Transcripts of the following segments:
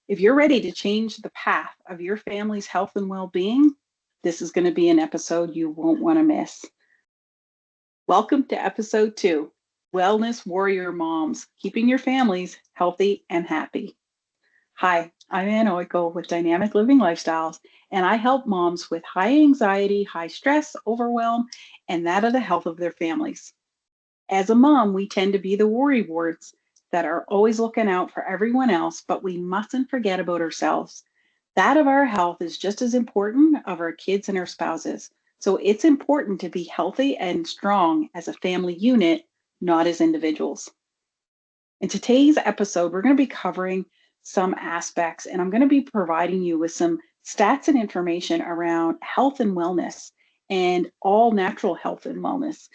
If you're ready to change the path of your family's health and well-being, this is going to be an episode you won't want to miss. Welcome to episode 2, Wellness Warrior Moms, keeping your families healthy and happy. Hi, I'm Ann Oiko with Dynamic Living Lifestyles, and I help moms with high anxiety, high stress, overwhelm, and that of the health of their families. As a mom, we tend to be the worrywarts that are always looking out for everyone else, but we mustn't forget about ourselves. That of our health is just as important of our kids and our spouses. So it's important to be healthy and strong as a family unit, not as individuals. In today's episode, we're going to be covering some aspects, and I'm going to be providing you with some stats and information around health and wellness and all natural health and wellness.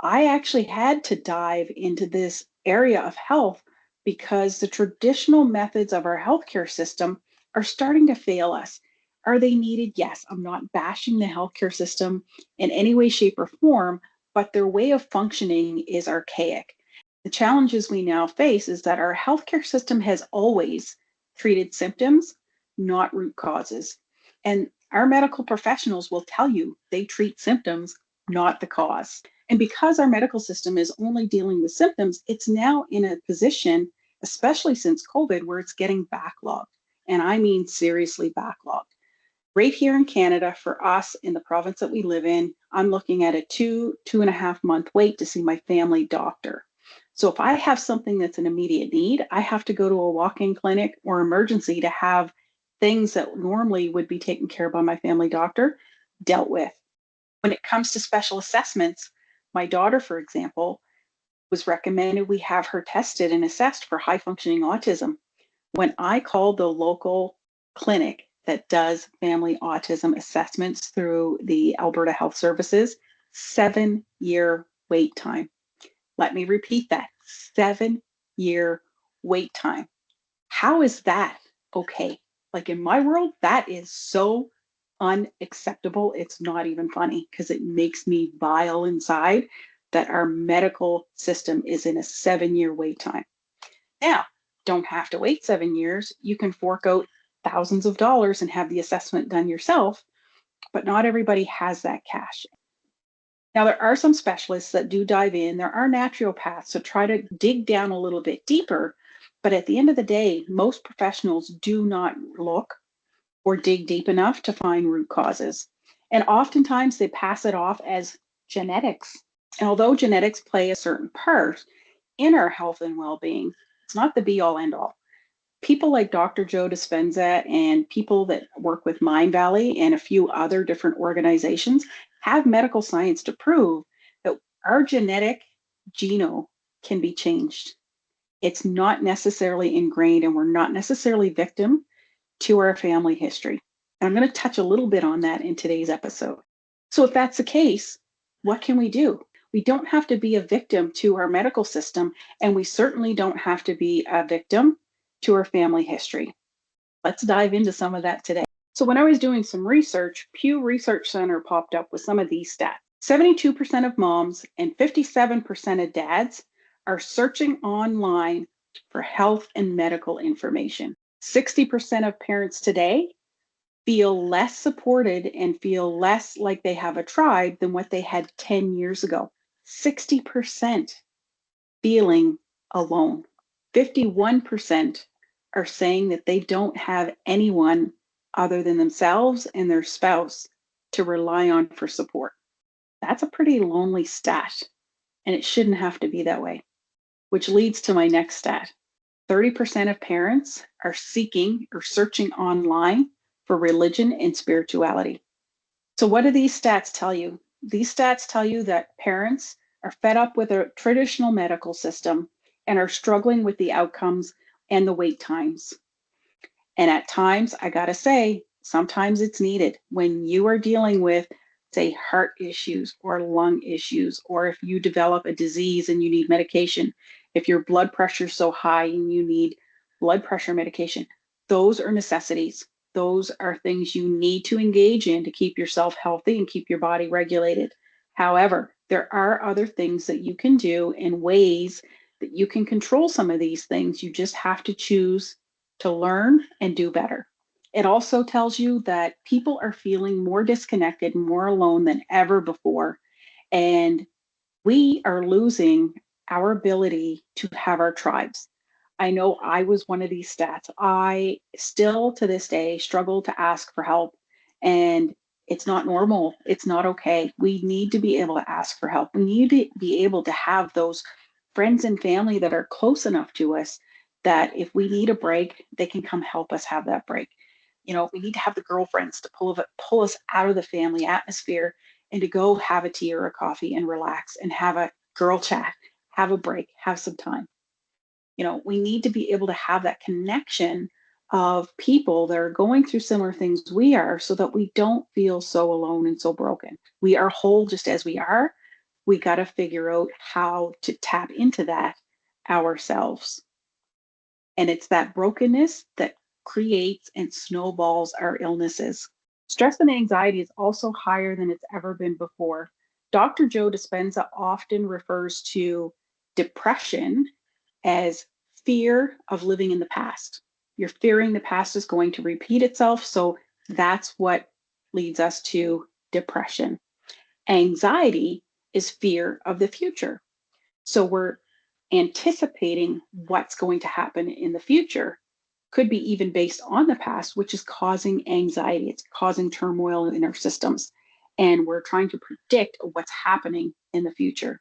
I actually had to dive into this area of health because the traditional methods of our healthcare system are starting to fail us. Are they needed? Yes, I'm not bashing the healthcare system in any way, shape, or form, but their way of functioning is archaic. The challenges we now face is that our healthcare system has always treated symptoms, not root causes. And our medical professionals will tell you they treat symptoms, not the cause. And because our medical system is only dealing with symptoms, it's now in a position, especially since COVID, where it's getting backlogged. And I mean seriously backlogged. Right here in Canada, for us in the province that we live in, I'm looking at a 2.5 month wait to see my family doctor. So if I have something that's an immediate need, I have to go to a walk-in clinic or emergency to have things that normally would be taken care of by my family doctor dealt with. When it comes to special assessments, my daughter, for example, was recommended we have her tested and assessed for high functioning autism. When I called the local clinic that does family autism assessments through the Alberta Health Services, 7-year wait time. Let me repeat that, 7-year wait time. How is that okay? Like in my world, that is so unacceptable. It's not even funny because it makes me vile inside that our medical system is in a 7-year wait time. Now, don't have to wait 7 years. You can fork out thousands of dollars and have the assessment done yourself, but not everybody has that cash. Now, there are some specialists that do dive in. There are naturopaths to try to dig down a little bit deeper. But at the end of the day, most professionals do not look or dig deep enough to find root causes. And oftentimes they pass it off as genetics. And although genetics play a certain part in our health and well-being, it's not the be all end all. People like Dr. Joe Dispenza and people that work with Mind Valley and a few other different organizations have medical science to prove that our genetic genome can be changed. It's not necessarily ingrained, and we're not necessarily victim to our family history. And I'm going to touch a little bit on that in today's episode. So if that's the case, what can we do? We don't have to be a victim to our medical system, and we certainly don't have to be a victim to our family history. Let's dive into some of that today. So when I was doing some research, Pew Research Center popped up with some of these stats. 72% of moms and 57% of dads are searching online for health and medical information. 60% of parents today feel less supported and feel less like they have a tribe than what they had 10 years ago. 60% feeling alone. 51% are saying that they don't have anyone other than themselves and their spouse to rely on for support. That's a pretty lonely stat, and it shouldn't have to be that way, which leads to my next stat. 30% of parents are seeking or searching online for religion and spirituality. So what do these stats tell you? These stats tell you that parents are fed up with a traditional medical system and are struggling with the outcomes and the wait times. And at times, I gotta say, sometimes it's needed when you are dealing with, say, heart issues or lung issues, or if you develop a disease and you need medication, if your blood pressure is so high and you need blood pressure medication, those are necessities. Those are things you need to engage in to keep yourself healthy and keep your body regulated. However, there are other things that you can do and ways that you can control some of these things. You just have to choose to learn and do better. It also tells you that people are feeling more disconnected, more alone than ever before. And we are losing our ability to have our tribes. I know I was one of these stats. I still to this day struggle to ask for help, and it's not normal. It's not okay. We need to be able to ask for help. We need to be able to have those friends and family that are close enough to us that if we need a break, they can come help us have that break. We need to have the girlfriends to pull us out of the family atmosphere and to go have a tea or a coffee and relax and have a girl chat, have a break, have some time. We need to be able to have that connection of people that are going through similar things we are so that we don't feel so alone and so broken. We are whole just as we are. We got to figure out how to tap into that ourselves. And it's that brokenness that creates and snowballs our illnesses. Stress and anxiety is also higher than it's ever been before. Dr. Joe Dispenza often refers to depression as fear of living in the past. You're fearing the past is going to repeat itself. So that's what leads us to depression. Anxiety is fear of the future. So we're anticipating what's going to happen in the future, could be even based on the past, which is causing anxiety. It's causing turmoil in our systems. And we're trying to predict what's happening in the future.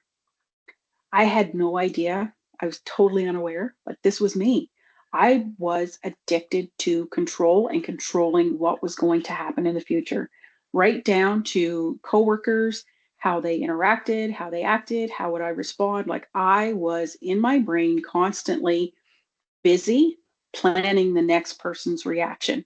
I had no idea. I was totally unaware, but this was me. I was addicted to control and controlling what was going to happen in the future, right down to coworkers, how they interacted, how they acted, how would I respond. Like I was in my brain constantly busy planning the next person's reaction.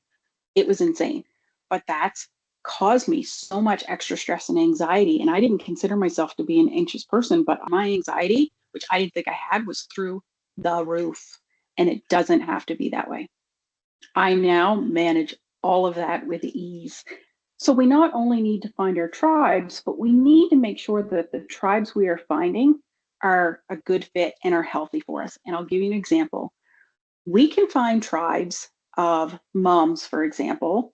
It was insane. But that's caused me so much extra stress and anxiety. And I didn't consider myself to be an anxious person, but my anxiety, which I didn't think I had, was through the roof. And it doesn't have to be that way. I now manage all of that with ease. So we not only need to find our tribes, but we need to make sure that the tribes we are finding are a good fit and are healthy for us. And I'll give you an example. We can find tribes of moms, for example,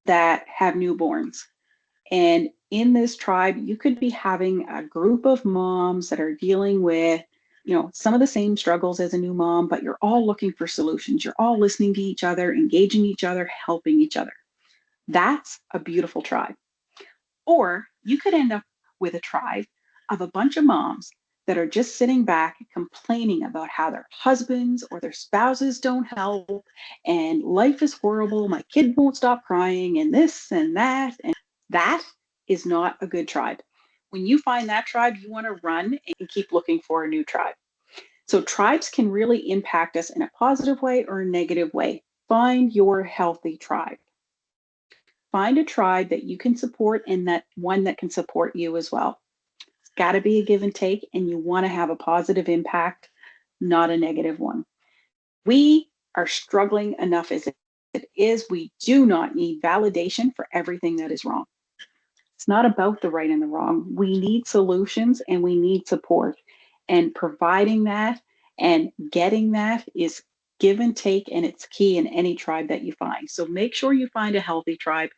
that have newborns. And in this tribe, you could be having a group of moms that are dealing with, some of the same struggles as a new mom, but you're all looking for solutions. You're all listening to each other, engaging each other, helping each other. That's a beautiful tribe. Or you could end up with a tribe of a bunch of moms that are just sitting back complaining about how their husbands or their spouses don't help and life is horrible. My kid won't stop crying and this and that. And that is not a good tribe. When you find that tribe, you want to run and keep looking for a new tribe. So tribes can really impact us in a positive way or a negative way. Find your healthy tribe. Find a tribe that you can support and that one that can support you as well. It's got to be a give and take, and you want to have a positive impact, not a negative one. We are struggling enough as it is. We do not need validation for everything that is wrong. It's not about the right and the wrong. We need solutions and we need support. And providing that and getting that is give and take, and it's key in any tribe that you find. So make sure you find a healthy tribe.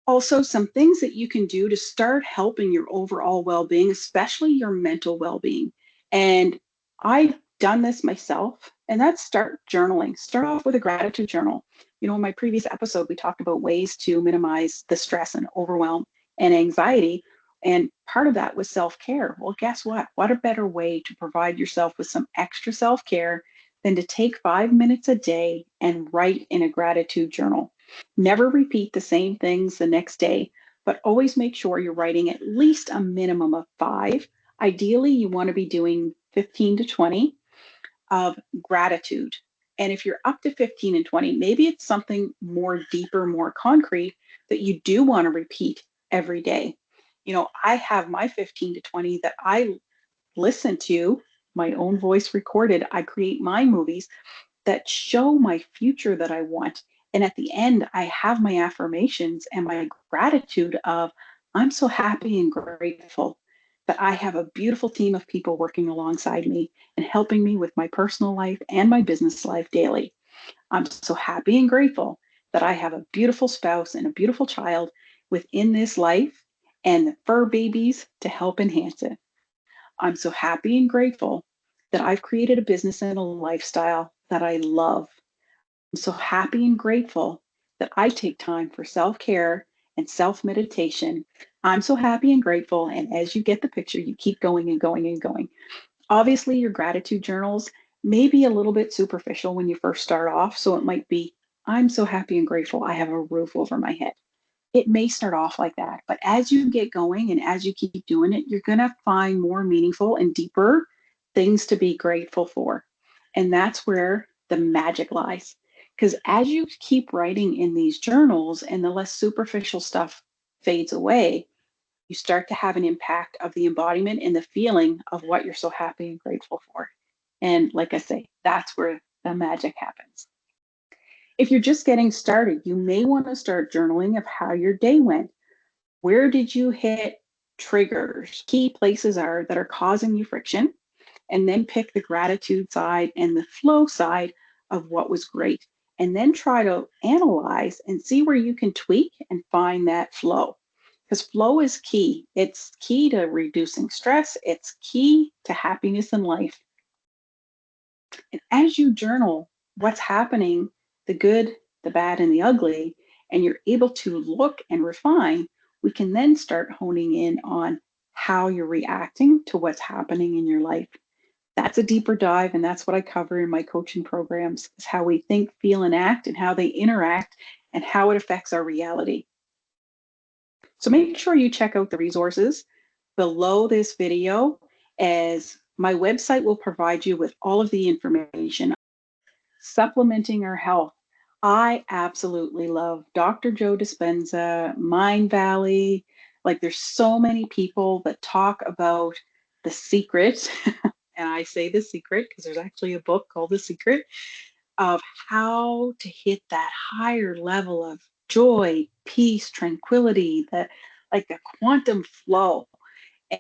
Also, some things that you can do to start helping your overall well being, especially your mental well being. And I've done this myself, and that's start journaling. Start off with a gratitude journal. In my previous episode, we talked about ways to minimize the stress and overwhelm and anxiety. And part of that was self care. Well, guess what? What a better way to provide yourself with some extra self care than to take 5 minutes a day and write in a gratitude journal. Never repeat the same things the next day, but always make sure you're writing at least a minimum of 5. Ideally, you want to be doing 15 to 20 of gratitude. And if you're up to 15 and 20, maybe it's something more deeper, more concrete that you do want to repeat every day. I have my 15 to 20 that I listen to, my own voice recorded. I create my movies that show my future that I want. And at the end, I have my affirmations and my gratitude of, I'm so happy and grateful that I have a beautiful team of people working alongside me and helping me with my personal life and my business life daily. I'm so happy and grateful that I have a beautiful spouse and a beautiful child within this life and the fur babies to help enhance it. I'm so happy and grateful that I've created a business and a lifestyle that I love. I'm so happy and grateful that I take time for self care and self meditation. I'm so happy and grateful. And as you get the picture, you keep going and going and going. Obviously, your gratitude journals may be a little bit superficial when you first start off. So it might be, I'm so happy and grateful I have a roof over my head. It may start off like that, but as you get going and as you keep doing it, you're going to find more meaningful and deeper things to be grateful for. And that's where the magic lies. Because as you keep writing in these journals and the less superficial stuff fades away, you start to have an impact of the embodiment and the feeling of what you're so happy and grateful for. And like I say, that's where the magic happens. If you're just getting started, you may want to start journaling of how your day went. Where did you hit triggers? Key places are that are causing you friction, and then pick the gratitude side and the flow side of what was great. And then try to analyze and see where you can tweak and find that flow. Because flow is key. It's key to reducing stress, it's key to happiness in life. And as you journal what's happening, the good, the bad, and the ugly, and you're able to look and refine, we can then start honing in on how you're reacting to what's happening in your life. That's a deeper dive, and that's what I cover in my coaching programs, is how we think, feel, and act, and how they interact, and how it affects our reality. So make sure you check out the resources below this video, as my website will provide you with all of the information. Supplementing our health. I absolutely love Dr. Joe Dispenza, Mind Valley. Like, there's so many people that talk about the secret. And I say the secret because there's actually a book called The Secret, of how to hit that higher level of joy, peace, tranquility, that like the quantum flow.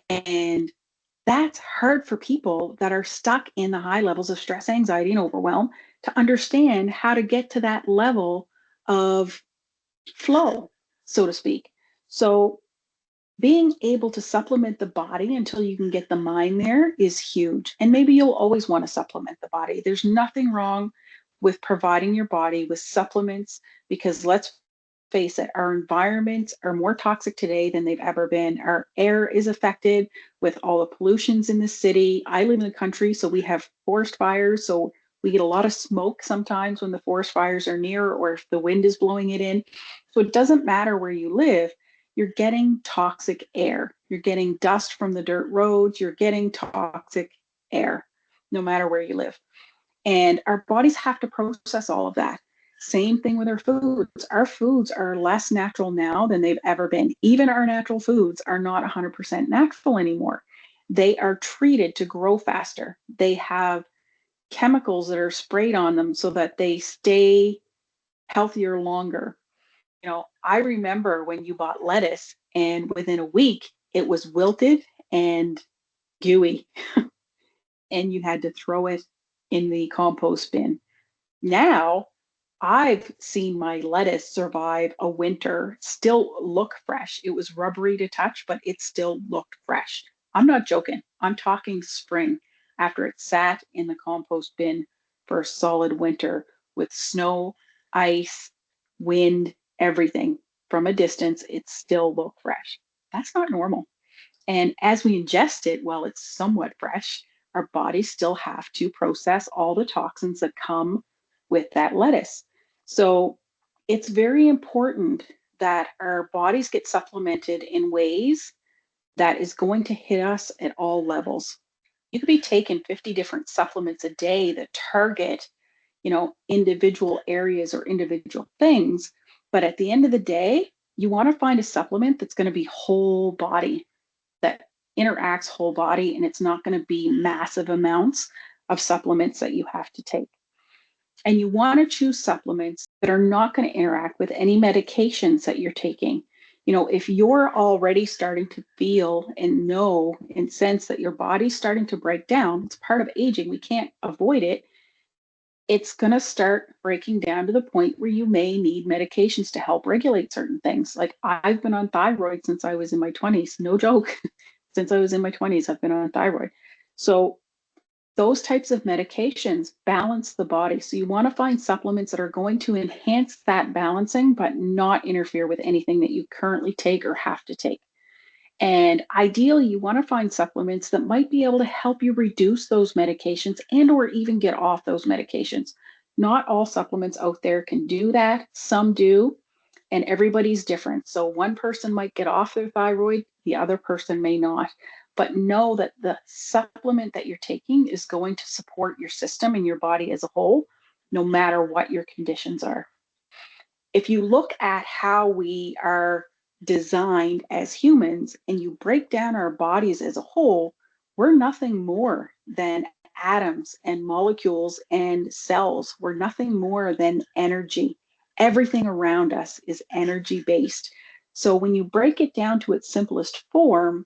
And that's hard for people that are stuck in the high levels of stress, anxiety, and overwhelm to understand how to get to that level of flow, so to speak. So being able to supplement the body until you can get the mind there is huge. And maybe you'll always want to supplement the body. There's nothing wrong with providing your body with supplements, because let's face it, our environments are more toxic today than they've ever been. Our air is affected with all the pollutions in the city. I live in the country, so we have forest fires. So we get a lot of smoke sometimes when the forest fires are near, or if the wind is blowing it in. So it doesn't matter where you live, you're getting toxic air. You're getting dust from the dirt roads. You're getting toxic air, no matter where you live. And our bodies have to process all of that. Same thing with our foods. Our foods are less natural now than they've ever been. Even our natural foods are not 100% natural anymore. They are treated to grow faster. They have chemicals that are sprayed on them so that they stay healthier longer. I remember when you bought lettuce and within a week it was wilted and gooey, and you had to throw it in the compost bin. Now I've seen my lettuce survive a winter, still look fresh. It was rubbery to touch, but it still looked fresh. I'm not joking. I'm talking spring, after it sat in the compost bin for a solid winter with snow, ice, wind, everything. From a distance, it still looked fresh. That's not normal. And as we ingest it while it's somewhat fresh, our bodies still have to process all the toxins that come with that lettuce. So it's very important that our bodies get supplemented in ways that is going to hit us at all levels. You could be taking 50 different supplements a day that target, individual areas or individual things. But at the end of the day, you want to find a supplement that's going to be whole body, that interacts whole body, and it's not going to be massive amounts of supplements that you have to take. And you want to choose supplements that are not going to interact with any medications that you're taking. If you're already starting to feel and know and sense that your body's starting to break down, it's part of aging. We can't avoid it. it's going to start breaking down to the point where you may need medications to help regulate certain things. Like I've been on thyroid since I was in my 20s. No joke. Since I was in my 20s, I've been on thyroid. So those types of medications balance the body. So you want to find supplements that are going to enhance that balancing, but not interfere with anything that you currently take or have to take. And ideally, you want to find supplements that might be able to help you reduce those medications and or even get off those medications. Not all supplements out there can do that. Some do, and everybody's different. So one person might get off their thyroid, the other person may not. But know that the supplement that you're taking is going to support your system and your body as a whole, no matter what your conditions are. If you look at how we are designed as humans and you break down our bodies as a whole, we're nothing more than atoms and molecules and cells. We're nothing more than energy. Everything around us is energy based. So when you break it down to its simplest form,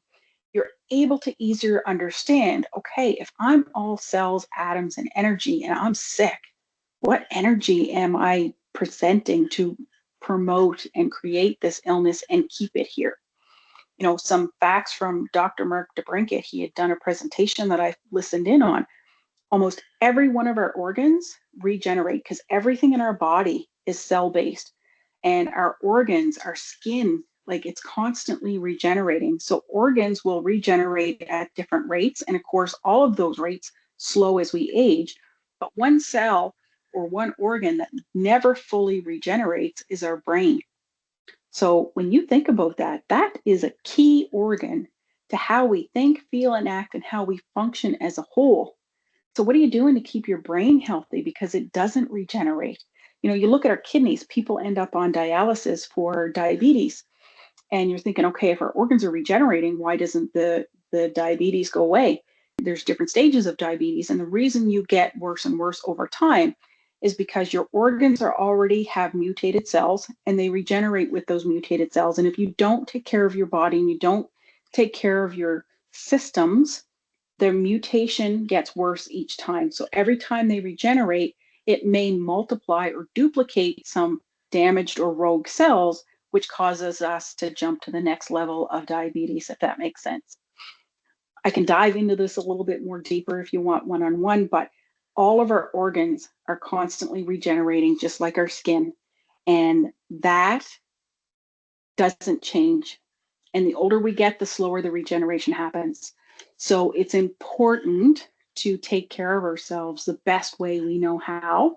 you're able to easier understand, okay, if I'm all cells, atoms, and energy, and I'm sick, what energy am I presenting to promote and create this illness and keep it here? You know, some facts from Dr. Mark DeBrinket, he had done a presentation that I listened in on. Almost every one of our organs regenerate because everything in our body is cell based, and our organs, our skin, like it's constantly regenerating. So organs will regenerate at different rates. And of course, all of those rates slow as we age. But one cell or one organ that never fully regenerates is our brain. So when you think about that, that is a key organ to how we think, feel, and act and how we function as a whole. So what are you doing to keep your brain healthy? Because it doesn't regenerate. You know, you look at our kidneys, people end up on dialysis for diabetes. And you're thinking, okay, if our organs are regenerating, why doesn't the diabetes go away? There's different stages of diabetes. And the reason you get worse and worse over time is because your organs are already have mutated cells and they regenerate with those mutated cells. And if you don't take care of your body and you don't take care of your systems, the mutation gets worse each time. So every time they regenerate, it may multiply or duplicate some damaged or rogue cells, which causes us to jump to the next level of diabetes, if that makes sense. I can dive into this a little bit more deeper if you want one-on-one, but all of our organs are constantly regenerating, just like our skin. And that doesn't change. And the older we get, the slower the regeneration happens. So it's important to take care of ourselves the best way we know how,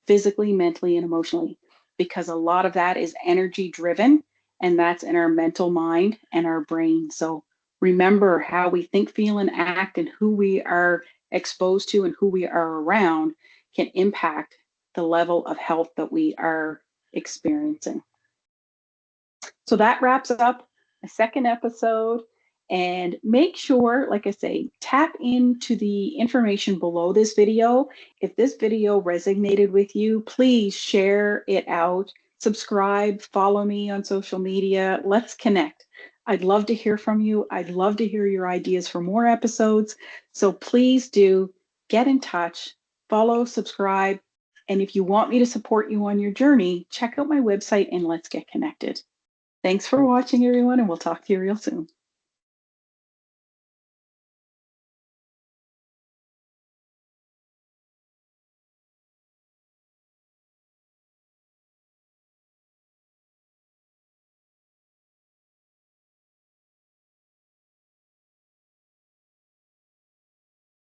physically, mentally, and emotionally, because a lot of that is energy driven, and that's in our mental mind and our brain. So remember how we think, feel, and act, and who we are exposed to and who we are around can impact the level of health that we are experiencing. So that wraps up a second episode. And make sure, like I say, tap into the information below this video. If this video resonated with you, please share it out, subscribe, follow me on social media. Let's connect. I'd love to hear from you. I'd love to hear your ideas for more episodes. So please do get in touch, follow, subscribe. And if you want me to support you on your journey, check out my website and let's get connected. Thanks for watching, everyone, and we'll talk to you real soon.